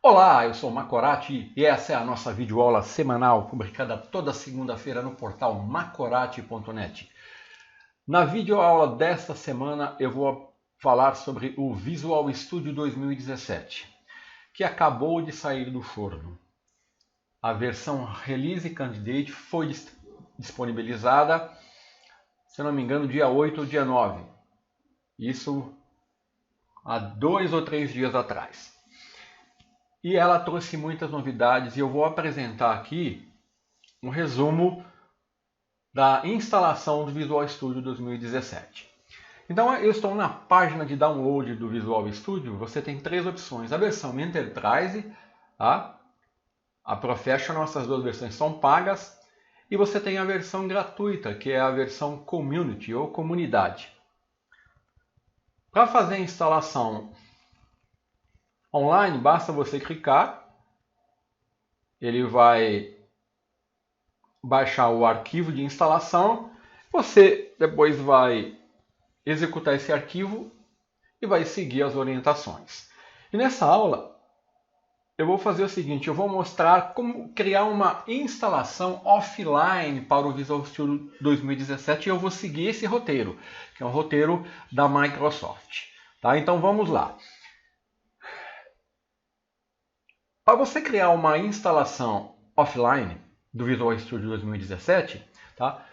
Olá, eu sou o Macorati e essa é a nossa videoaula semanal publicada toda segunda-feira no portal macorati.net. Na videoaula desta semana eu vou falar sobre o Visual Studio 2017, que acabou de sair do forno. A versão Release Candidate foi disponibilizada, se não me engano, dia 8 ou dia 9. Isso há 2 ou 3 dias atrás. E ela trouxe muitas novidades e eu vou apresentar aqui um resumo da instalação do Visual Studio 2017. Então eu estou na página de download do Visual Studio. Você tem três opções: a versão Enterprise, a Professional, essas duas versões são pagas, e você tem a versão gratuita, que é a versão Community ou Comunidade. Para fazer a instalação online, basta você clicar, ele vai baixar o arquivo de instalação, você depois vai executar esse arquivo e vai seguir as orientações. E nessa aula eu vou fazer o seguinte: eu vou mostrar como criar uma instalação offline para o Visual Studio 2017 e eu vou seguir esse roteiro, que é um roteiro da Microsoft. Tá? Então vamos lá. Para você criar uma instalação offline do Visual Studio 2017, tá?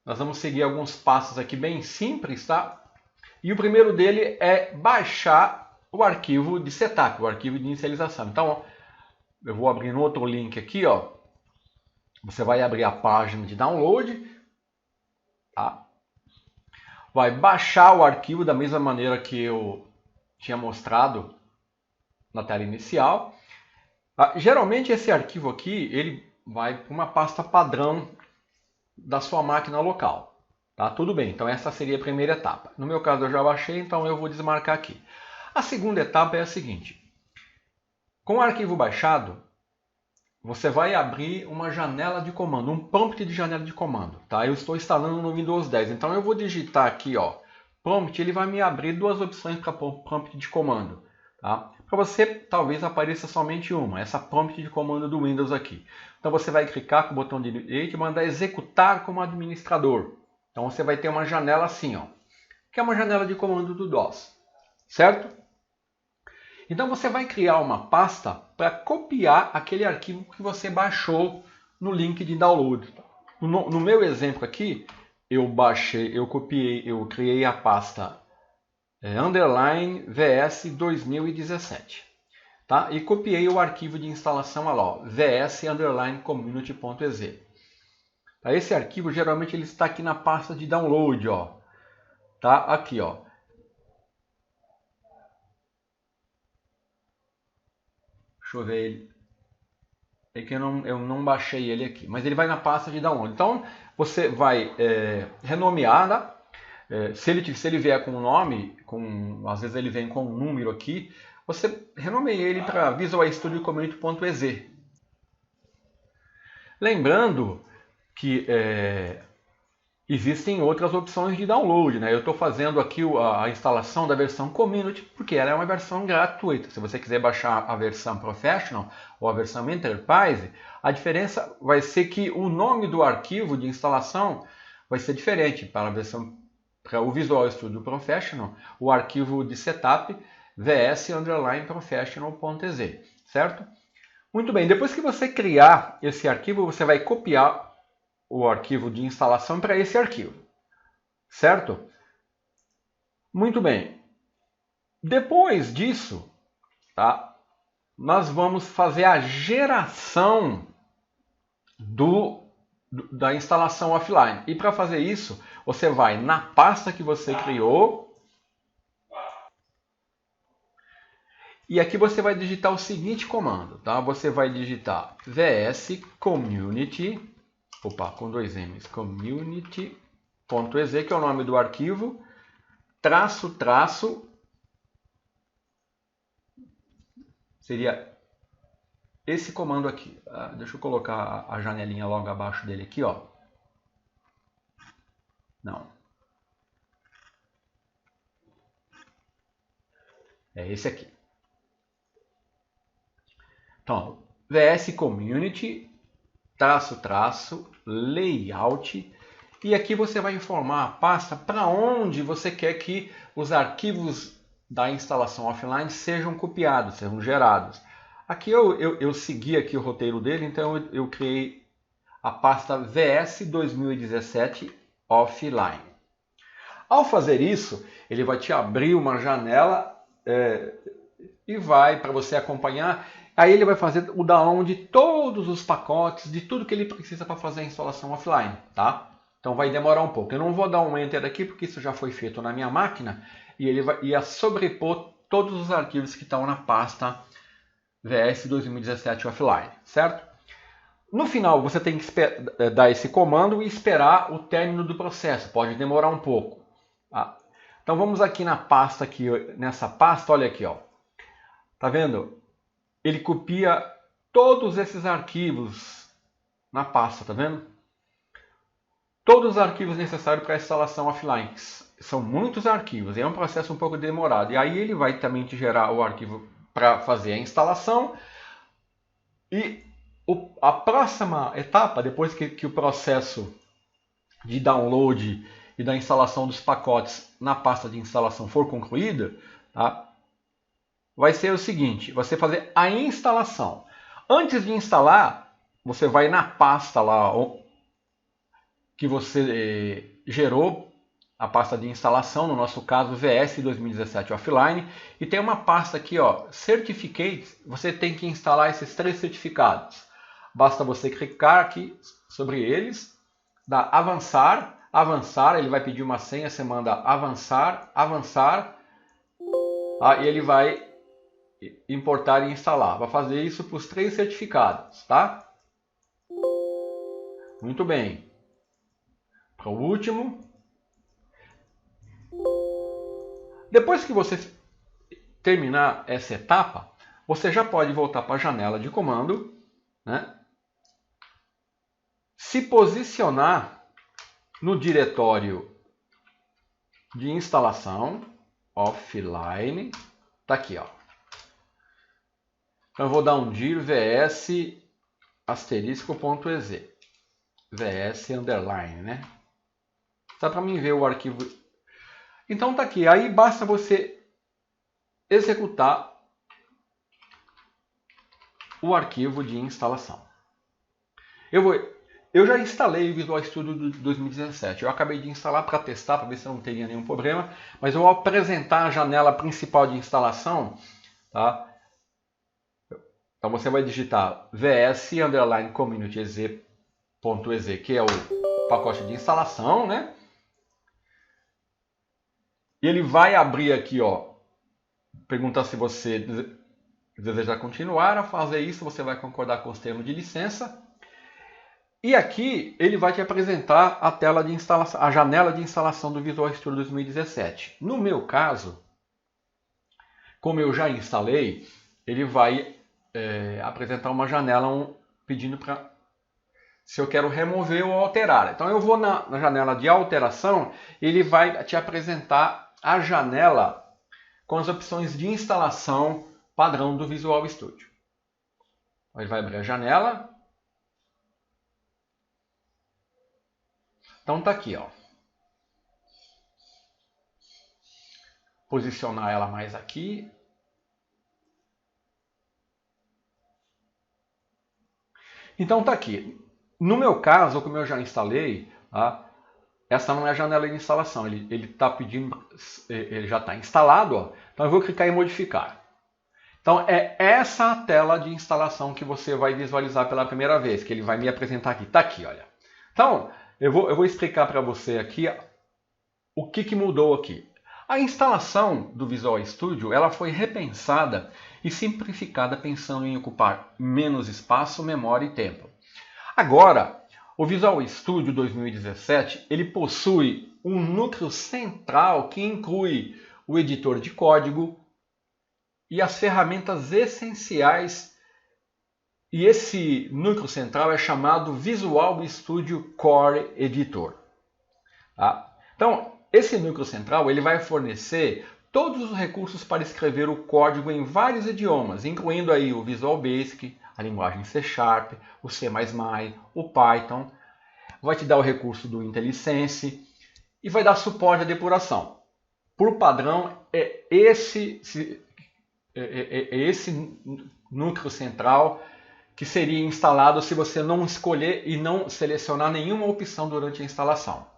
Nós vamos seguir alguns passos aqui bem simples, tá? E o primeiro dele é baixar o arquivo de setup, o arquivo de inicialização. Então, eu vou abrir no outro link aqui, ó. Você vai abrir a página de download, tá? Vai baixar o arquivo da mesma maneira que eu tinha mostrado na tela inicial. Geralmente esse arquivo aqui, ele vai para uma pasta padrão da sua máquina local. Tá? Tudo bem, então essa seria a primeira etapa. No meu caso eu já baixei, então eu vou desmarcar aqui. A segunda etapa é a seguinte: com o arquivo baixado, você vai abrir uma janela de comando, um prompt de janela de comando. Tá? Eu estou instalando no Windows 10, então eu vou digitar aqui, ó, prompt, ele vai me abrir duas opções para prompt de comando. Tá? Para você, talvez apareça somente uma, essa prompt de comando do Windows aqui. Então você vai clicar com o botão direito e mandar executar como administrador. Então você vai ter uma janela assim, ó, que é uma janela de comando do DOS, certo? Então você vai criar uma pasta para copiar aquele arquivo que você baixou no link de download. No meu exemplo aqui, eu copiei, eu criei a pasta underline vs 2017, tá? E copiei o arquivo de instalação lá, ó, vs underline community.exe. Tá? Esse arquivo geralmente ele está aqui na pasta de download, ó, tá? Aqui, ó. Deixa eu ver ele. É que eu não baixei ele aqui, mas ele vai na pasta de download. Então você vai renomear, né? Se ele vier com um nome, às vezes ele vem com um número aqui, você renomeia ele para Visual Studio Community.exe. Lembrando que existem outras opções de download, né? Eu estou fazendo aqui a instalação da versão Community porque ela é uma versão gratuita. Se você quiser baixar a versão Professional ou a versão Enterprise, a diferença vai ser que o nome do arquivo de instalação vai ser diferente. Para o Visual Studio Professional, o arquivo de setup vs_professional.exe, certo? Muito bem, depois que você criar esse arquivo, você vai copiar o arquivo de instalação para esse arquivo, certo? Muito bem. Depois disso, tá? Nós vamos fazer a geração da instalação offline. E para fazer isso, você vai na pasta que você criou e aqui você vai digitar o seguinte comando, tá? Você vai digitar vs community, com dois M's, community.exe, que é o nome do arquivo, -- seria esse comando aqui. Deixa eu colocar a janelinha logo abaixo dele aqui, ó. Não. É esse aqui. Então, VS Community, -- layout, e aqui você vai informar a pasta para onde você quer que os arquivos da instalação offline sejam copiados, sejam gerados. Aqui eu segui aqui o roteiro dele, então eu criei a pasta VS 2017 offline. Ao fazer isso, ele vai te abrir uma janela e vai para você acompanhar. Aí ele vai fazer o download de todos os pacotes, de tudo que ele precisa para fazer a instalação offline, tá? Então vai demorar um pouco. Eu não vou dar um Enter aqui porque isso já foi feito na minha máquina e ele vai sobrepor todos os arquivos que estão na pasta VS 2017 offline, certo? No final você tem que dar esse comando e esperar o término do processo. Pode demorar um pouco. Tá? Então vamos aqui na pasta, aqui, nessa pasta, olha aqui, ó. Tá vendo? Ele copia todos esses arquivos na pasta, tá vendo? Todos os arquivos necessários para a instalação offline. São muitos arquivos, é um processo um pouco demorado. E aí ele vai também te gerar o arquivo para fazer a instalação. E a próxima etapa, depois que o processo de download e da instalação dos pacotes na pasta de instalação for concluída, tá? Vai ser o seguinte, você fazer a instalação. Antes de instalar, você vai na pasta lá que você gerou, a pasta de instalação, no nosso caso VS 2017 Offline, e tem uma pasta aqui, ó, Certificates, você tem que instalar esses 3 certificados. Basta você clicar aqui sobre eles, dar avançar, avançar, ele vai pedir uma senha, você manda avançar, avançar, tá? E ele vai importar e instalar. Vai fazer isso para os 3 certificados, tá? Muito bem. Para o último. Depois que você terminar essa etapa, você já pode voltar para a janela de comando, né? Se posicionar no diretório de instalação offline. Tá aqui, ó. Então eu vou dar um dir vs *.exe. VS underline, né? Só para mim ver o arquivo. Então tá aqui. Aí basta você executar o arquivo de instalação. Eu já instalei o Visual Studio 2017. Eu acabei de instalar para testar, para ver se não teria nenhum problema. Mas eu vou apresentar a janela principal de instalação, tá? Então você vai digitar vs underline community exe.exe, que é o pacote de instalação, né? E ele vai abrir aqui, ó, perguntar se você desejar continuar a fazer isso, você vai concordar com os termos de licença. E aqui ele vai te apresentar a tela de instalação, a janela de instalação do Visual Studio 2017. No meu caso, como eu já instalei, ele vai apresentar uma janela pedindo para se eu quero remover ou alterar. Então eu vou na janela de alteração, ele vai te apresentar a janela com as opções de instalação padrão do Visual Studio. Ele vai abrir a janela. Então tá aqui, ó. Posicionar ela mais aqui. Então tá aqui. No meu caso, como eu já instalei, tá? Essa não é a janela de instalação. Ele está pedindo, ele já está instalado, ó. Então eu vou clicar em modificar. Então é essa a tela de instalação que você vai visualizar pela primeira vez, que ele vai me apresentar aqui. Está aqui, olha. Então eu vou explicar para você aqui o que mudou aqui. A instalação do Visual Studio ela foi repensada e simplificada pensando em ocupar menos espaço, memória e tempo. Agora, o Visual Studio 2017 ele possui um núcleo central que inclui o editor de código e as ferramentas essenciais. E esse núcleo central é chamado Visual Studio Core Editor. Tá? Então, esse núcleo central ele vai fornecer todos os recursos para escrever o código em vários idiomas, incluindo aí o Visual Basic, a linguagem C#, o C++, o Python. Vai te dar o recurso do IntelliSense e vai dar suporte à depuração. Por padrão, é esse núcleo central que seria instalado se você não escolher e não selecionar nenhuma opção durante a instalação.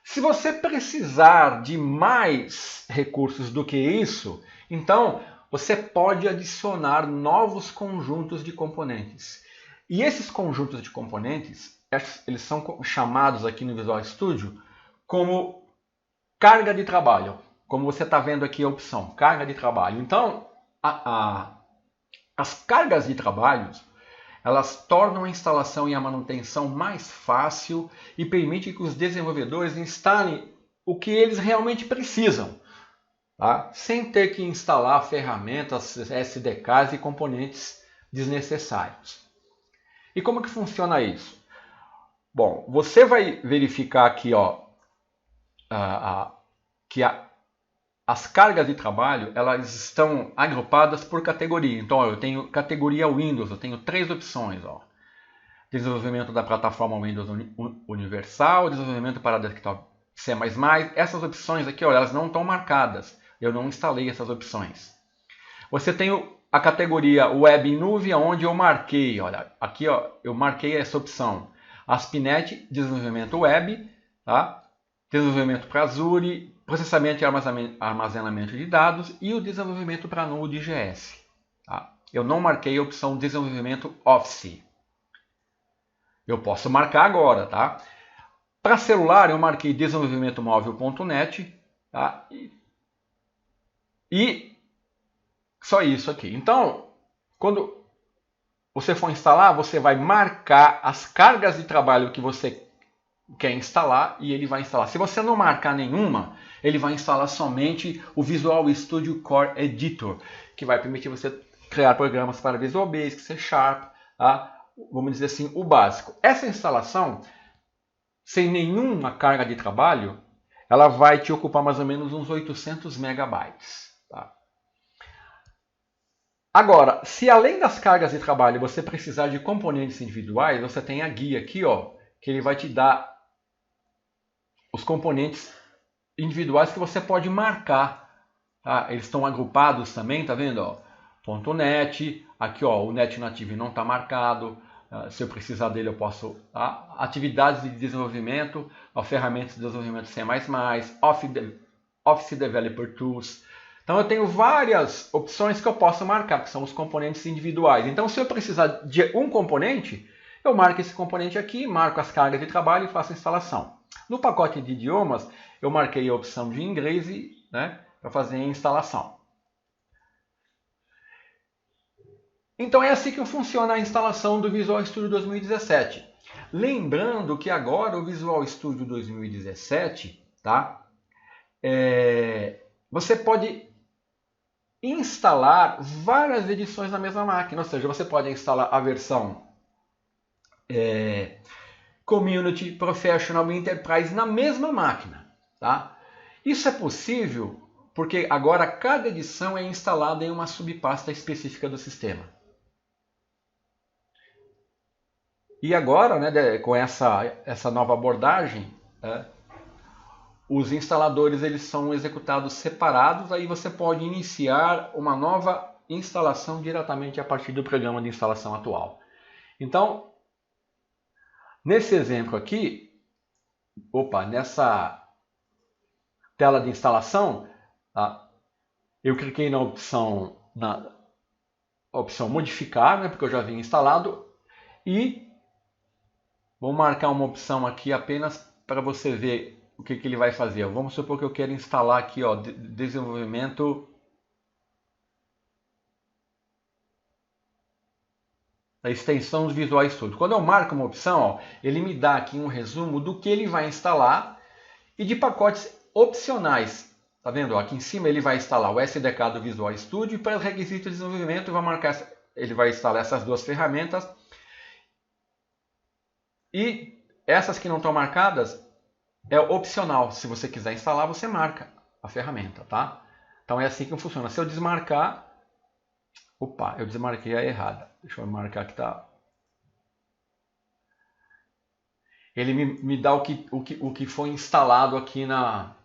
Se você precisar de mais recursos do que isso, então você pode adicionar novos conjuntos de componentes. E esses conjuntos de componentes, eles são chamados aqui no Visual Studio como carga de trabalho. Como você está vendo aqui a opção, carga de trabalho. Então, as cargas de trabalho, elas tornam a instalação e a manutenção mais fácil e permitem que os desenvolvedores instalem o que eles realmente precisam, tá? Sem ter que instalar ferramentas, SDKs e componentes desnecessários. E como que funciona isso? Bom, você vai verificar aqui, ó, que as cargas de trabalho, elas estão agrupadas por categoria. Então, ó, eu tenho categoria Windows, eu tenho 3 opções. Ó. Desenvolvimento da plataforma Windows Universal, desenvolvimento para desktop C++. Essas opções aqui, ó, elas não estão marcadas. Eu não instalei essas opções. Você tem a categoria Web em Nuvem, onde eu marquei, olha, aqui ó, eu marquei essa opção. ASP.NET, desenvolvimento web, tá? Desenvolvimento para Azure, processamento e armazenamento de dados e o desenvolvimento para Node.js. Tá? Eu não marquei a opção desenvolvimento Office. Eu posso marcar agora, tá? Para celular eu marquei desenvolvimento móvel.net, tá? E só isso aqui. Então, quando você for instalar, você vai marcar as cargas de trabalho que você quer instalar e ele vai instalar. Se você não marcar nenhuma, ele vai instalar somente o Visual Studio Core Editor, que vai permitir você criar programas para Visual Basic, C#, tá? Vamos dizer assim, o básico. Essa instalação, sem nenhuma carga de trabalho, ela vai te ocupar mais ou menos uns 800 megabytes. Tá? Agora, se além das cargas de trabalho você precisar de componentes individuais, você tem a guia aqui, ó, que ele vai te dar os componentes individuais que você pode marcar. Tá? Eles estão agrupados também, tá vendo? Ó? .NET, aqui ó, o Net Native não está marcado. Se eu precisar dele eu posso. Tá? Atividades de desenvolvimento, ó, ferramentas de desenvolvimento C++, Office Developer Tools. Então eu tenho várias opções que eu posso marcar, que são os componentes individuais. Então se eu precisar de um componente, eu marco esse componente aqui, marco as cargas de trabalho e faço a instalação. No pacote de idiomas, eu marquei a opção de inglês, né, para fazer a instalação. Então é assim que funciona a instalação do Visual Studio 2017. Lembrando que agora o Visual Studio 2017, tá, você pode instalar várias edições na mesma máquina. Ou seja, você pode instalar a versão Community, Professional e Enterprise na mesma máquina. Tá? Isso é possível porque agora cada edição é instalada em uma subpasta específica do sistema. E agora, né, com essa nova abordagem, os instaladores eles são executados separados, aí você pode iniciar uma nova instalação diretamente a partir do programa de instalação atual. Então, nesse exemplo aqui, nessa tela de instalação, tá, eu cliquei na opção modificar, né, porque eu já havia instalado, e vou marcar uma opção aqui apenas para você ver o que ele vai fazer. Vamos supor que eu quero instalar aqui, ó, desenvolvimento da extensão do Visual Studio. Quando eu marco uma opção, ó, ele me dá aqui um resumo do que ele vai instalar e de pacotes opcionais. Tá vendo? Aqui em cima ele vai instalar o SDK do Visual Studio e para os requisitos de desenvolvimento ele vai instalar essas duas ferramentas. E essas que não estão marcadas é opcional. Se você quiser instalar, você marca a ferramenta, tá? Então é assim que funciona. Se eu desmarcar... Opa, eu desmarquei a errada. Deixa eu marcar que tá... Ele me dá o que foi instalado aqui na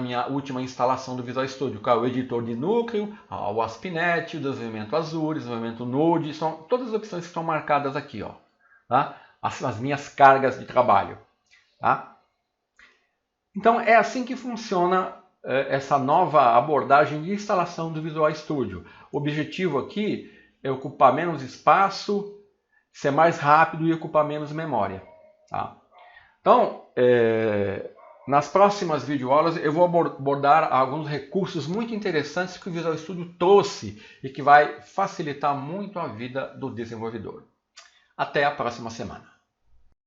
minha última instalação do Visual Studio, que é o editor de núcleo, o ASP.NET, o desenvolvimento Azure, o desenvolvimento Node, são todas as opções que estão marcadas aqui, ó, tá? As minhas cargas de trabalho. Tá? Então é assim que funciona essa nova abordagem de instalação do Visual Studio. O objetivo aqui é ocupar menos espaço, ser mais rápido e ocupar menos memória. Tá? Então, nas próximas videoaulas eu vou abordar alguns recursos muito interessantes que o Visual Studio trouxe e que vai facilitar muito a vida do desenvolvedor. Até a próxima semana.